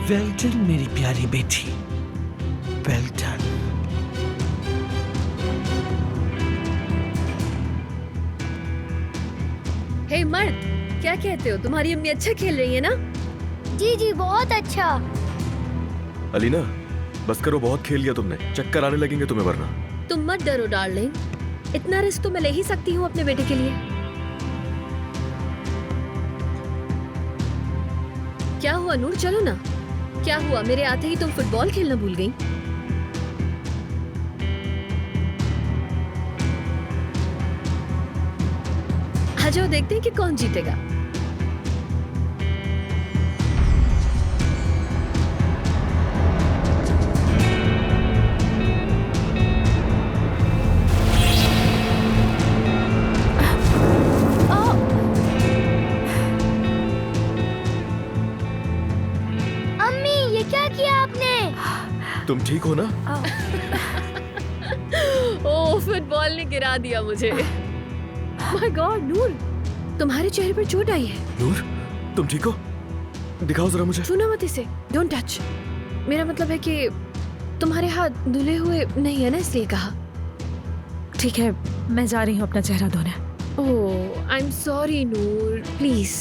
Well done मेरी प्यारी बेटी, वेल डन। हे मर्द, क्या कहते हो? तुम्हारी अम्मी अच्छा खेल रही है ना? जी जी बहुत अच्छा। अलीना, बस करो, बहुत खेल लिया तुमने, चक्कर आने लगेंगे तुम्हें वरना। तुम मत डरो डार्लिंग, इतना रिस्क तो मैं ले ही सकती हूँ अपने बेटे के लिए। क्या हुआ नूर, चलो ना। क्या हुआ, मेरे आते ही तुम फुटबॉल खेलना भूल गई? आ जाओ, देखते हैं कि कौन जीतेगा। अम्मी ये क्या किया आपने? तुम ठीक हो ना? ओह, फुटबॉल ने गिरा दिया मुझे। माय गॉड नूर, तुम्हारे चेहरे पर चोट आई है। नूर, तुम ठीक हो? दिखाओ जरा मुझे। छूना मत इसे, डोंट टच। मेरा मतलब है कि तुम्हारे हाथ धुले हुए नहीं है ना, इसलिए कहा। ठीक है, मैं जा रही हूँ अपना चेहरा धोने। Oh I am sorry Noor, please.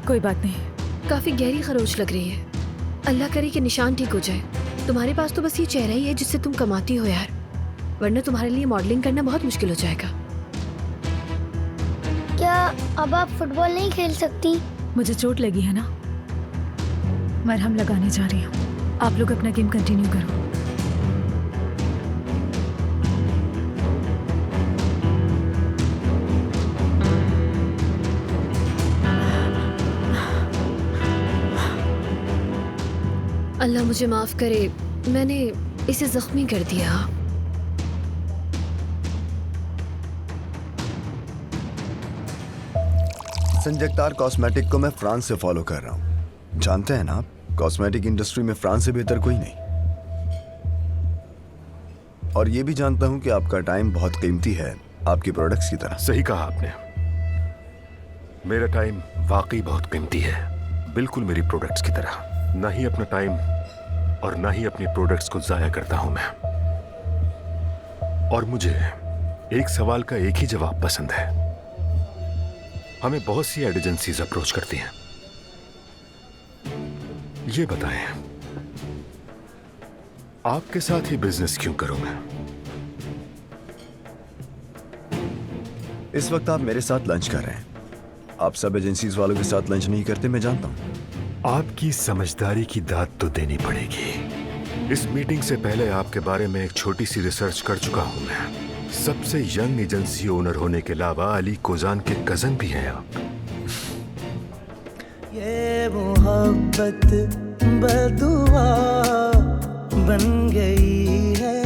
कोई बात नहीं। काफी गहरी खरोच लग रही है, अल्लाह करे कि निशान ठीक हो जाए। तुम्हारे पास तो बस ये चेहरा ही है जिससे तुम कमाती हो यार, वरना तुम्हारे लिए मॉडलिंग करना बहुत मुश्किल हो जाएगा। क्या अब आप फुटबॉल नहीं खेल सकती? मुझे चोट लगी है ना, मरहम लगाने जा रही हूँ। आप लोग अपना गेम कंटिन्यू करो। अल्लाह मुझे माफ करे, मैंने इसे जख्मी कर दिया। संजगतार कॉस्मेटिक को मैं फ्रांस से फॉलो कर रहा हूँ। जानते हैं ना आप, कॉस्मेटिक इंडस्ट्री में फ्रांस से बेहतर कोई नहीं। और ये भी जानता हूँ कि आपका टाइम बहुत कीमती है, आपकी प्रोडक्ट्स की तरह। सही कहा आपने, मेरा टाइम वाकई बहुत कीमती है, बिल्कुल मेरी प्रोडक्ट्स की तरह। ना ही अपना टाइम और ना ही अपनी प्रोडक्ट्स को जाया करता हूं मैं। और मुझे एक सवाल का एक ही जवाब पसंद है। हमें बहुत सी एड एजेंसीज अप्रोच करती हैं। ये बताएं, आपके साथ ही बिजनेस क्यों करूं मैं? इस वक्त आप मेरे साथ लंच कर रहे हैं, आप सब एजेंसीज वालों के साथ लंच नहीं करते, मैं जानता हूँ। आपकी समझदारी की दाद तो देनी पड़ेगी। इस मीटिंग से पहले आपके बारे में एक छोटी सी रिसर्च कर चुका हूं मैं। सबसे यंग एजेंसी ओनर होने के अलावा अली कोजान के कजन भी हैं आप। ये मोहब्बत बदुआ बन गई है।